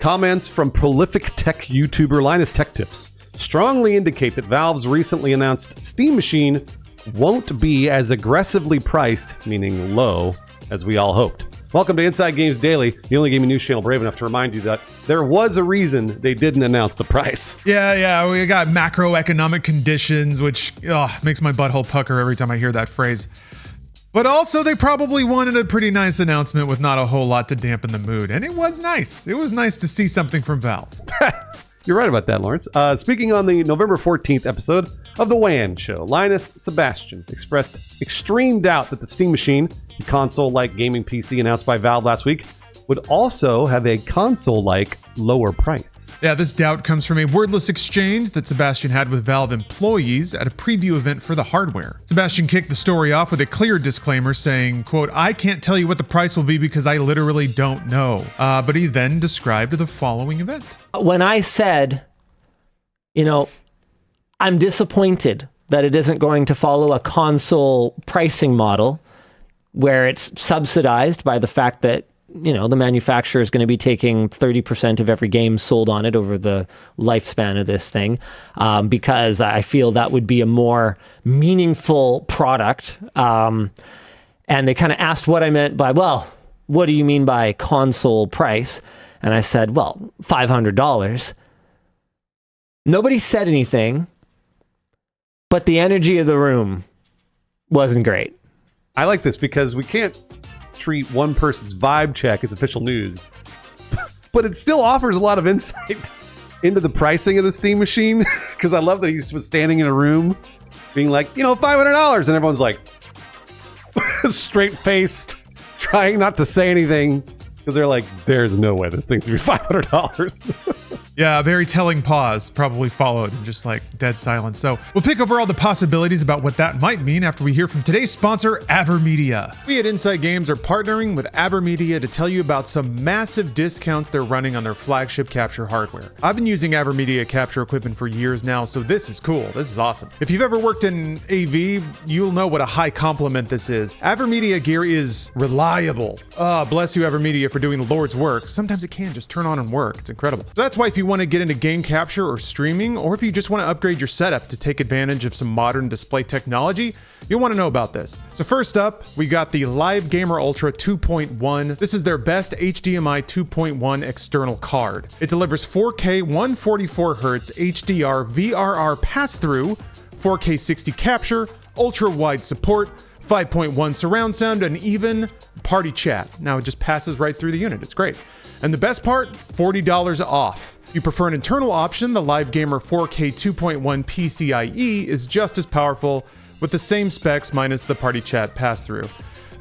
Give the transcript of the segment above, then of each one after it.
Comments from prolific tech YouTuber Linus Tech Tips strongly indicate that Valve's recently announced Steam Machine won't be as aggressively priced, meaning low, as we all hoped. Welcome to Inside Games Daily, the only gaming news channel brave enough to remind you that there was a reason they didn't announce the price. Yeah, we got macroeconomic conditions, which makes my butthole pucker every time I hear that phrase. But also, they probably wanted a pretty nice announcement with not a whole lot to dampen the mood. And it was nice. It was nice to see something from Valve. You're right about that, Lawrence. Speaking on the November 14th episode of The WAN Show, Linus Sebastian expressed extreme doubt that the Steam Machine, the console-like gaming PC announced by Valve last week, would also have a console-like lower price. Yeah, this doubt comes from a wordless exchange that Sebastian had with Valve employees at a preview event for the hardware. Sebastian kicked the story off with a clear disclaimer saying, quote, "I can't tell you what the price will be because I literally don't know." But he then described the following event. When I said, I'm disappointed that it isn't going to follow a console pricing model where it's subsidized by the fact that the manufacturer is going to be taking 30% of every game sold on it over the lifespan of this thing, because I feel that would be a more meaningful product. And they kind of asked what I meant by, well, what do you mean by console price? And I said, well, $500. Nobody said anything, but the energy of the room wasn't great. I like this because we can't treat one person's vibe check as official news, but it still offers a lot of insight into the pricing of the Steam Machine, because I love that he was standing in a room being like, $500, and everyone's like straight-faced, trying not to say anything, because they're like, there's no way this thing's gonna be $500. Yeah, a very telling pause probably followed, and just like dead silence. So we'll pick over all the possibilities about what that might mean after we hear from today's sponsor, AverMedia. We at Inside Games are partnering with AverMedia to tell you about some massive discounts they're running on their flagship capture hardware. I've been using AverMedia capture equipment for years now, so this is cool. This is awesome. If you've ever worked in AV, you'll know what a high compliment this is. AverMedia gear is reliable. Bless you, AverMedia, for doing the Lord's work. Sometimes it can just turn on and work. It's incredible. So that's why if you want to get into game capture or streaming, or if you just want to upgrade your setup to take advantage of some modern display technology, you'll want to know about this. So first up, we got the Live Gamer Ultra 2.1. This is their best HDMI 2.1 external card. It delivers 4K 144Hz HDR VRR pass-through, 4K 60 capture, ultra-wide support, 5.1 surround sound, and even party chat. Now it just passes right through the unit. It's great. And the best part, $40 off. If you prefer an internal option, the Live Gamer 4K 2.1 PCIe is just as powerful with the same specs minus the party chat pass-through.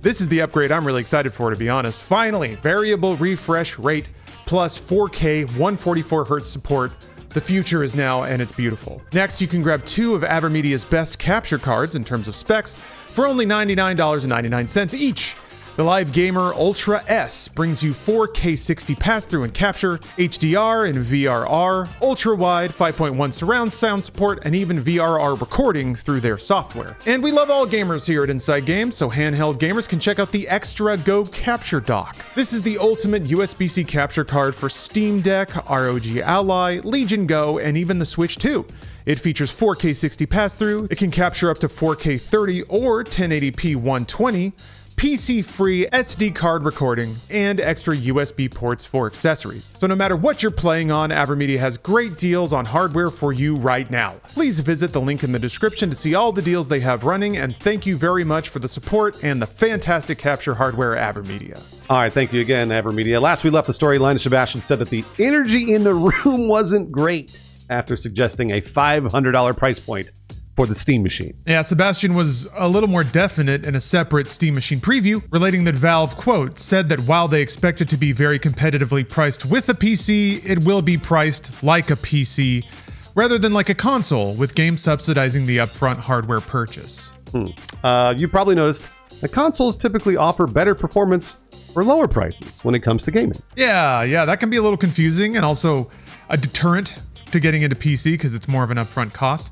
This is the upgrade I'm really excited for, to be honest. Finally, variable refresh rate plus 4K 144Hz support. The future is now, and it's beautiful. Next, you can grab two of AverMedia's best capture cards in terms of specs for only $99.99 each. The Live Gamer Ultra S brings you 4K 60 pass-through and capture, HDR and VRR, ultra-wide 5.1 surround sound support, and even VRR recording through their software. And we love all gamers here at Inside Games, so handheld gamers can check out the Extra Go Capture Dock. This is the ultimate USB-C capture card for Steam Deck, ROG Ally, Legion Go, and even the Switch 2. It features 4K 60 pass-through, it can capture up to 4K 30 or 1080p 120, PC-free SD card recording, and extra USB ports for accessories. So no matter what you're playing on, AverMedia has great deals on hardware for you right now. Please visit the link in the description to see all the deals they have running, and thank you very much for the support and the fantastic capture hardware at AverMedia. All right, thank you again, AverMedia. Last we left the story, Linus Sebastian said that the energy in the room wasn't great after suggesting a $500 price point for the Steam Machine. Yeah, Sebastian was a little more definite in a separate Steam Machine preview, relating that Valve, quote, said that while they expect it to be very competitively priced with a PC, it will be priced like a PC, rather than like a console, with games subsidizing the upfront hardware purchase. You probably noticed that consoles typically offer better performance for lower prices when it comes to gaming. Yeah, that can be a little confusing and also a deterrent to getting into PC because it's more of an upfront cost.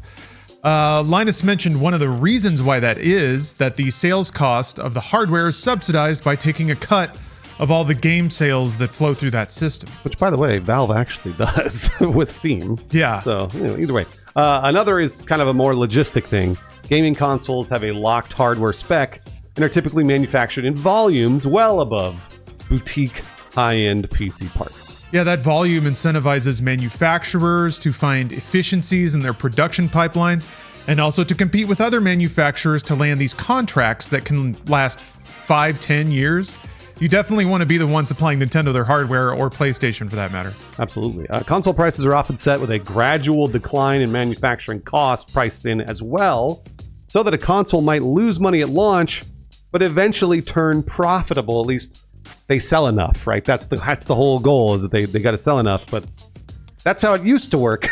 Linus mentioned one of the reasons why that is that the sales cost of the hardware is subsidized by taking a cut of all the game sales that flow through that system. Which, by the way, Valve actually does with Steam. Yeah. So, either way. Another is kind of a more logistic thing. Gaming consoles have a locked hardware spec and are typically manufactured in volumes well above boutique high-end PC parts. Yeah, that volume incentivizes manufacturers to find efficiencies in their production pipelines and also to compete with other manufacturers to land these contracts that can last 5-10 years. You definitely want to be the one supplying Nintendo their hardware, or PlayStation for that matter. Absolutely. Console prices are often set with a gradual decline in manufacturing costs priced in as well, so that a console might lose money at launch, but eventually turn profitable. At least they sell enough, right? That's the whole goal, is that they got to sell enough, but that's how it used to work.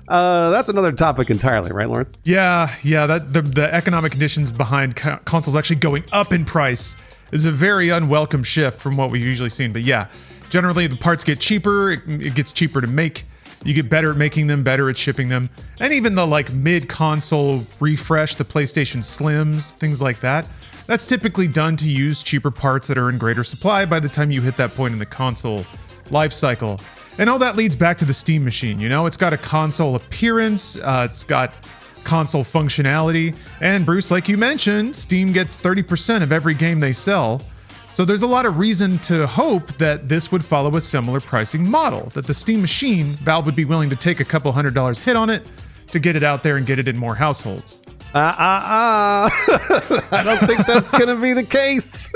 That's another topic entirely, right, Lawrence? Yeah. That the economic conditions behind consoles actually going up in price is a very unwelcome shift from what we've usually seen. But yeah, generally the parts get cheaper. It gets cheaper to make. You get better at making them, better at shipping them, and even the like mid-console refresh, the PlayStation Slims, things like that. That's typically done to use cheaper parts that are in greater supply by the time you hit that point in the console life cycle. And all that leads back to the Steam machine. It's got a console appearance, it's got console functionality, and Bruce, like you mentioned, Steam gets 30% of every game they sell. So there's a lot of reason to hope that this would follow a similar pricing model, that the Steam machine, Valve would be willing to take a couple $100 hit on it to get it out there and get it in more households. I don't think that's going to be the case.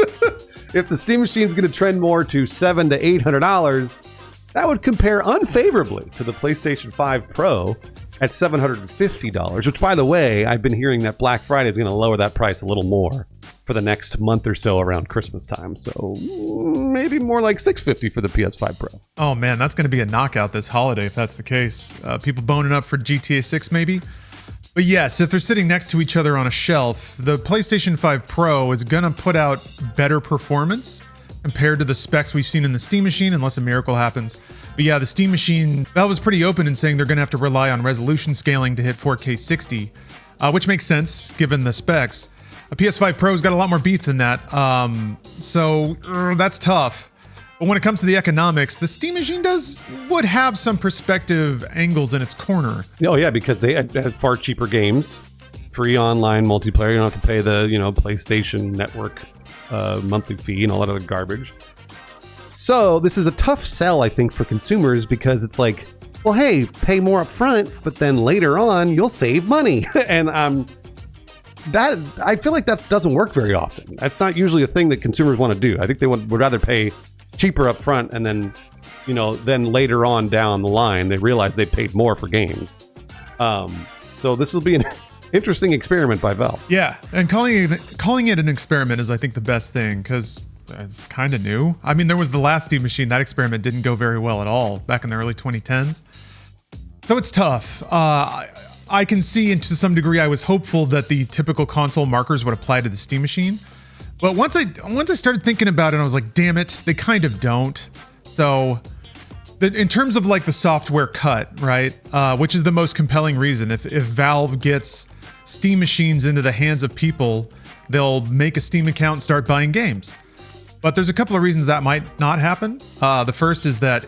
If the Steam machine is going to trend more to $700 to $800, that would compare unfavorably to the PlayStation 5 Pro at $750, which, by the way, I've been hearing that Black Friday is going to lower that price a little more for the next month or so around Christmas time. So maybe more like $650 for the PS5 Pro. Oh man, that's going to be a knockout this holiday if that's the case. People boning up for GTA 6 maybe? But yes, if they're sitting next to each other on a shelf, the PlayStation 5 Pro is going to put out better performance compared to the specs we've seen in the Steam machine, unless a miracle happens. But yeah, the Steam machine, Valve was pretty open in saying they're going to have to rely on resolution scaling to hit 4K 60, which makes sense given the specs. A PS5 Pro's got a lot more beef than that, so that's tough. But when it comes to the economics, the Steam machine would have some perspective angles in its corner. Oh yeah, because they had far cheaper games, free online multiplayer. You don't have to pay the PlayStation Network monthly fee and all that other garbage. So this is a tough sell, I think, for consumers, because it's like, well, hey, pay more up front, but then later on you'll save money. And that I feel like that doesn't work very often. That's not usually a thing that consumers want to do. I think they would rather pay cheaper up front, and then then later on down the line they realize they paid more for games. So this will be an interesting experiment by Valve. Yeah, and calling it an experiment is, I think, the best thing, because it's kind of new. I mean, there was the last Steam machine. That experiment didn't go very well at all back in the early 2010s. So it's tough. I can see, and to some degree, I was hopeful that the typical console markers would apply to the Steam machine. But once I started thinking about it, I was like, damn it, they kind of don't. So in terms of like the software cut, right, which is the most compelling reason, if Valve gets Steam machines into the hands of people, they'll make a Steam account and start buying games. But there's a couple of reasons that might not happen. The first is that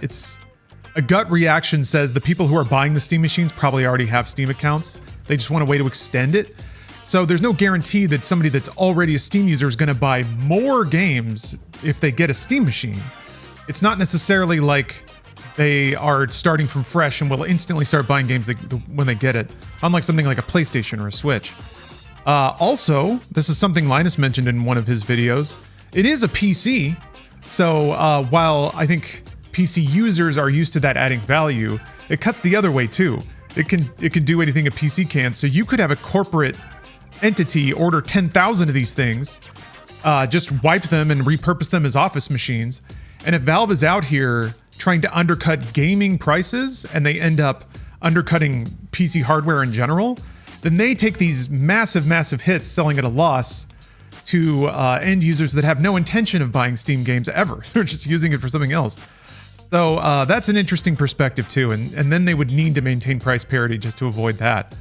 a gut reaction says the people who are buying the Steam machines probably already have Steam accounts. They just want a way to extend it. So there's no guarantee that somebody that's already a Steam user is going to buy more games if they get a Steam machine. It's not necessarily like they are starting from fresh and will instantly start buying games when they get it, unlike something like a PlayStation or a Switch. Also, this is something Linus mentioned in one of his videos. It is a PC, so while I think PC users are used to that adding value, it cuts the other way too. It can do anything a PC can, so you could have a corporate entity order 10,000 of these things, just wipe them and repurpose them as office machines. And if Valve is out here trying to undercut gaming prices and they end up undercutting PC hardware in general, then they take these massive, massive hits selling at a loss to end users that have no intention of buying Steam games ever. They're just using it for something else. So that's an interesting perspective too. And then they would need to maintain price parity just to avoid that.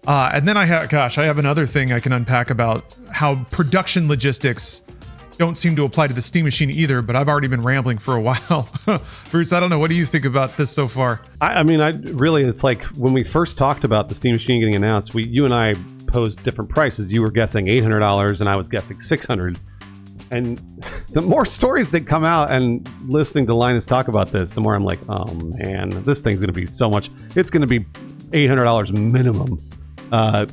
And then I have another thing I can unpack about how production logistics don't seem to apply to the Steam Machine either, but I've already been rambling for a while. Bruce, I don't know. What do you think about this so far? I mean, it's like when we first talked about the Steam Machine getting announced, you and I posed different prices. You were guessing $800 and I was guessing $600. And the more stories that come out and listening to Linus talk about this, the more I'm like, oh man, this thing's going to be so much. It's going to be $800 minimum.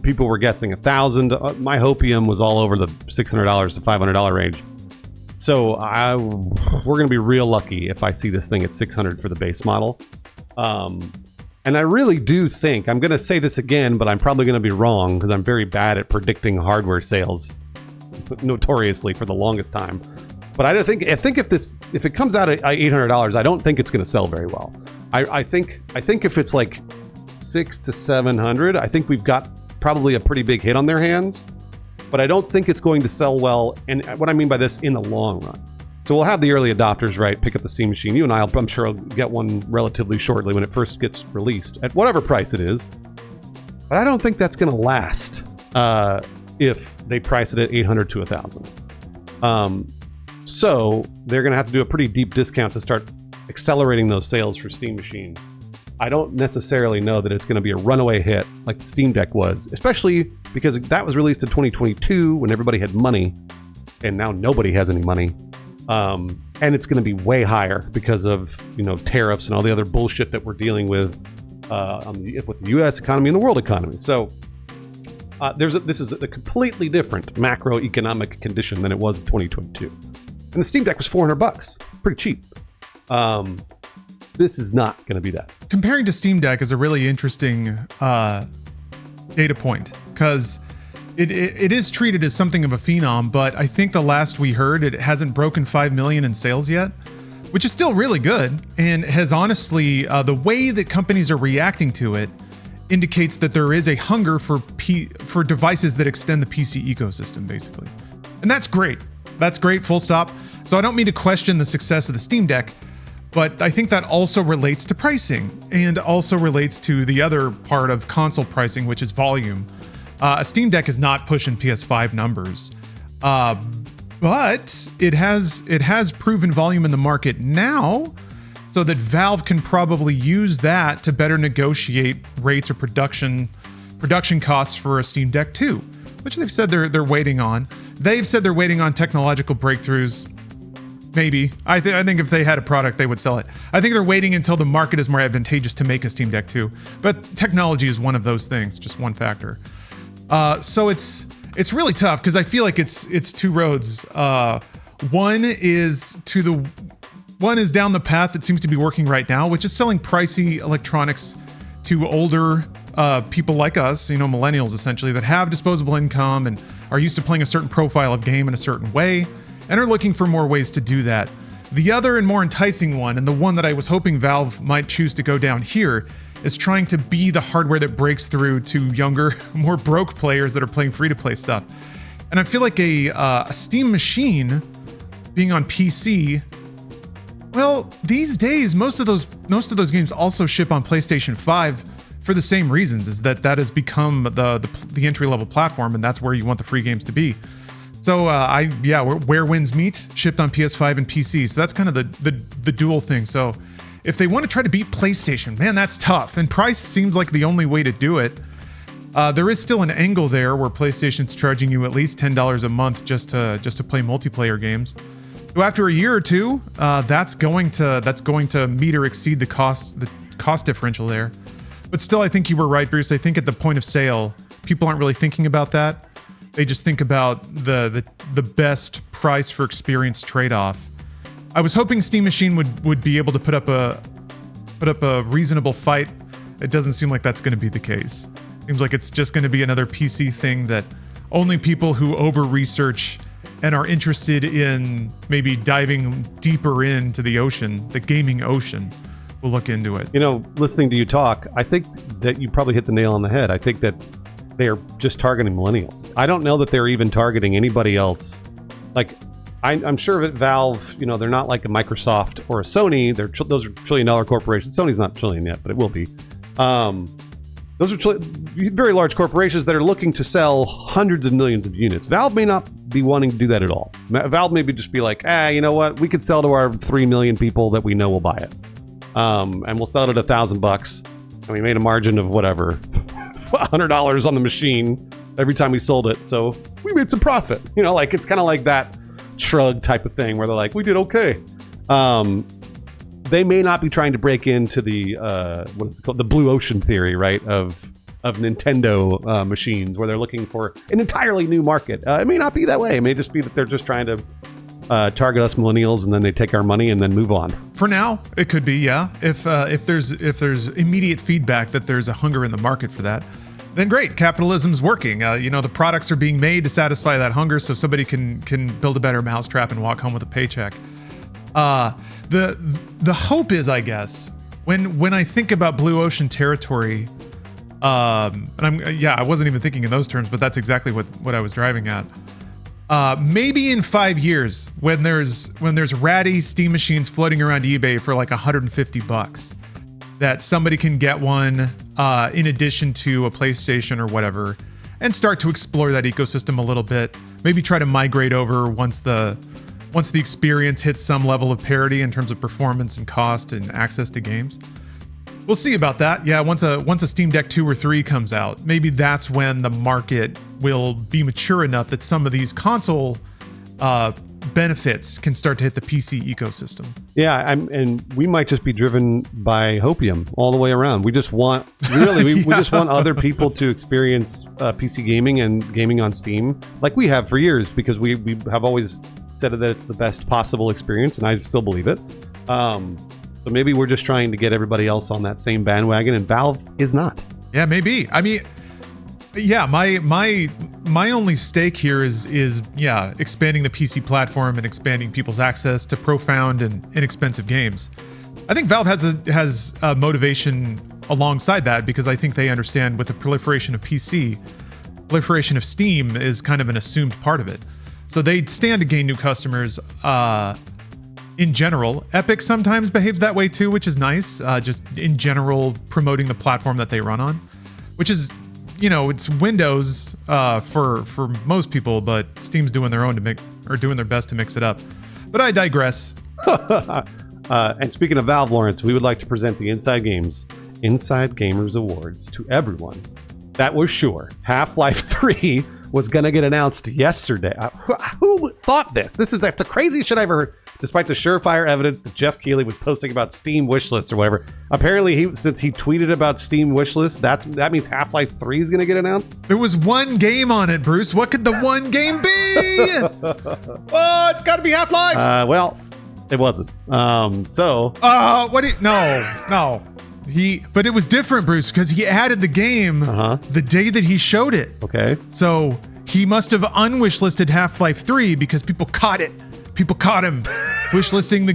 People were guessing $1,000. My Hopium was all over the $600 to $500 range. So we're going to be real lucky if I see this thing at $600 for the base model. And I really do think, I'm going to say this again, but I'm probably going to be wrong because I'm very bad at predicting hardware sales, notoriously for the longest time. But I think if it comes out at $800, I don't think it's going to sell very well. I think if it's like $600 to $700, I think we've got probably a pretty big hit on their hands. But I don't think it's going to sell well. And what I mean by this, in the long run. So we'll have the early adopters, right, pick up the Steam Machine. You and I'm sure I'll get one relatively shortly when it first gets released at whatever price it is. But I don't think that's going to last if they price it at $800 to $1,000. So they're going to have to do a pretty deep discount to start accelerating those sales for Steam Machine. I don't necessarily know that it's going to be a runaway hit like the Steam Deck was, especially because that was released in 2022 when everybody had money, and now nobody has any money. And it's going to be way higher because of tariffs and all the other bullshit that we're dealing with with the U.S. economy and the world economy. So this is a completely different macroeconomic condition than it was in 2022. And the Steam Deck was $400, pretty cheap. This is not going to be that. Comparing to Steam Deck is a really interesting data point because it is treated as something of a phenom, but I think the last we heard, it hasn't broken 5 million in sales yet, which is still really good, and has honestly, the way that companies are reacting to it indicates that there is a hunger for devices that extend the PC ecosystem, basically. And that's great. That's great, full stop. So I don't mean to question the success of the Steam Deck, but I think that also relates to pricing and also relates to the other part of console pricing, which is volume. A Steam Deck is not pushing PS5 numbers, but it has proven volume in the market now, so that Valve can probably use that to better negotiate rates or production costs for a Steam Deck 2, which they've said they're waiting on. They've said they're waiting on technological breakthroughs. Maybe. I think if they had a product, they would sell it. I think they're waiting until the market is more advantageous to make a Steam Deck 2. But technology is one of those things, just one factor. So it's really tough because I feel like it's two roads. One is down the path that seems to be working right now, which is selling pricey electronics to older people like us, millennials essentially, that have disposable income and are used to playing a certain profile of game in a certain way, and are looking for more ways to do that. The other and more enticing one, and the one that I was hoping Valve might choose to go down here, is trying to be the hardware that breaks through to younger, more broke players that are playing free-to-play stuff. And I feel like a Steam Machine being on PC, well, these days most of those games also ship on PlayStation 5 for the same reasons, is that has become the entry-level platform, and that's where you want the free games to be. So where wins meet, shipped on PS5 and PC. So that's kind of the dual thing. So if they want to try to beat PlayStation, man, that's tough. And price seems like the only way to do it. There is still an angle there where PlayStation's charging you at least $10 a month just to play multiplayer games. So after a year or two, that's going to meet or exceed the cost differential there. But still, I think you were right, Bruce. I think at the point of sale, people aren't really thinking about that. They just think about the best price for experience trade-off. I was hoping Steam Machine would be able to put up a reasonable fight. It doesn't seem like that's going to be the case. Seems like it's just going to be another PC thing that only people who over-research and are interested in maybe diving deeper into the ocean, the gaming ocean, will look into it. Listening to you talk, I think that you probably hit the nail on the head. I think that they're just targeting millennials. I don't know that they're even targeting anybody else. Like, I'm sure that Valve, they're not like a Microsoft or a Sony. Those are trillion-dollar corporations. Sony's not trillion yet, but it will be. Those are very large corporations that are looking to sell hundreds of millions of units. Valve may not be wanting to do that at all. Valve maybe just be like, you know what? We could sell to our 3 million people that we know will buy it. And we'll sell it at $1,000. And we made a margin of whatever, $100 on the machine every time we sold it. So we made some profit. You know, like it's kind of like that shrug type of thing where they're like, we did okay. They may not be trying to break into the what is it called, the blue ocean theory, right? Of Nintendo machines, where they're looking for an entirely new market. It may not be that way. It may just be that they're just trying to target us millennials, and then they take our money and then move on. For now, it could be, yeah. If there's immediate feedback that there's a hunger in the market for that, then great, capitalism's working. The products are being made to satisfy that hunger, so somebody can build a better mousetrap and walk home with a paycheck. The hope is, I guess, when I think about blue ocean territory, and I wasn't even thinking in those terms, but that's exactly what I was driving at. Maybe in 5 years, when there's ratty Steam machines floating around eBay for like $150, that somebody can get one in addition to a PlayStation or whatever, and start to explore that ecosystem a little bit. Maybe try to migrate over once the experience hits some level of parity in terms of performance and cost and access to games. We'll see about that. Yeah, once a Steam Deck 2 or 3 comes out, maybe that's when the market will be mature enough that some of these console benefits can start to hit the PC ecosystem. Yeah, and we might just be driven by hopium all the way around. We just want, we just want other people to experience PC gaming and gaming on Steam like we have for years, because we have always said that it's the best possible experience, and I still believe it. So maybe we're just trying to get everybody else on that same bandwagon, and Valve is not. Yeah, maybe. I mean, yeah, my only stake here is expanding the PC platform and expanding people's access to profound and inexpensive games. I think Valve has a motivation alongside that, because I think they understand with the proliferation of PC, proliferation of Steam is kind of an assumed part of it. So they stand to gain new customers. In general, Epic sometimes behaves that way too, which is nice. Just in general, promoting the platform that they run on, which is, it's Windows for most people, but Steam's doing doing their best to mix it up. But I digress. And speaking of Valve, Lawrence, we would like to present the Inside Gamers Awards to everyone that was sure Half-Life 3 was going to get announced yesterday. Who thought this? That's the craziest shit I ever heard. Despite the surefire evidence that Jeff Keighley was posting about Steam wishlists or whatever. Apparently, since he tweeted about Steam wishlists, that means Half-Life 3 is going to get announced? There was one game on it, Bruce. What could the one game be? Oh, it's got to be Half-Life. Well, it wasn't. No. But it was different, Bruce, because he added the game the day that he showed it. Okay. So he must have unwishlisted Half-Life 3 because people caught it. People caught him wishlisting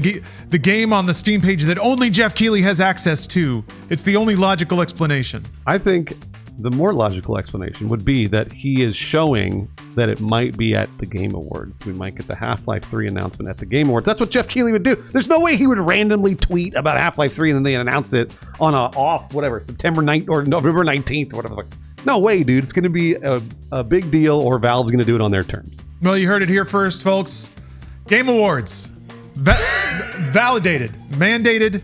the game on the Steam page that only Jeff Keighley has access to. It's the only logical explanation. I think the more logical explanation would be that he is showing that it might be at the Game Awards. We might get the Half-Life 3 announcement at the Game Awards. That's what Jeff Keighley would do. There's no way he would randomly tweet about Half-Life 3 and then they announce it on September 9th or November 19th or whatever. No way, dude. It's going to be a big deal, or Valve's going to do it on their terms. Well, you heard it here first, folks. Game Awards. Validated. Mandated.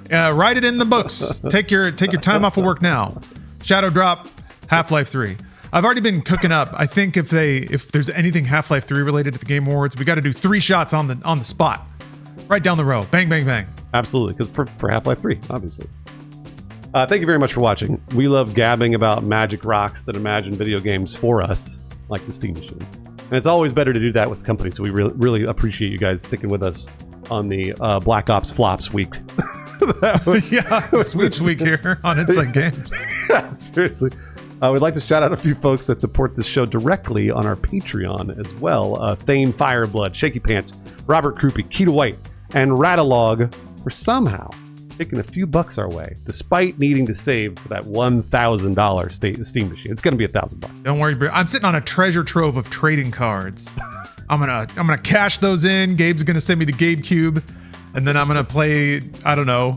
Write it in the books. Take your time off of work now. Shadow Drop, Half-Life 3. I've already been cooking up. I think if there's anything Half-Life 3 related to the Game Awards, we got to do 3 shots on the spot. Right down the row. Bang, bang, bang. Absolutely, because for Half-Life 3, obviously. Thank you very much for watching. We love gabbing about magic rocks that imagine video games for us, like the Steam Machine. And it's always better to do that with companies, so we really appreciate you guys sticking with us on the Black Ops Flops week. Switch week here on Inside Games. Yeah, seriously. We'd like to shout out a few folks that support this show directly on our Patreon as well. Thane Fireblood, Shaky Pants, Robert Krupe, Keita White, and Ratalog for somehow taking a few bucks our way, despite needing to save for that $1,000 Steam machine. It's going to be $1,000. Don't worry, bro. I'm sitting on a treasure trove of trading cards. I'm gonna cash those in. Gabe's gonna send me the GabeCube, and then I'm gonna play. I don't know.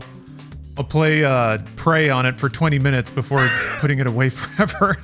I'll play Prey on it for 20 minutes before putting it away forever.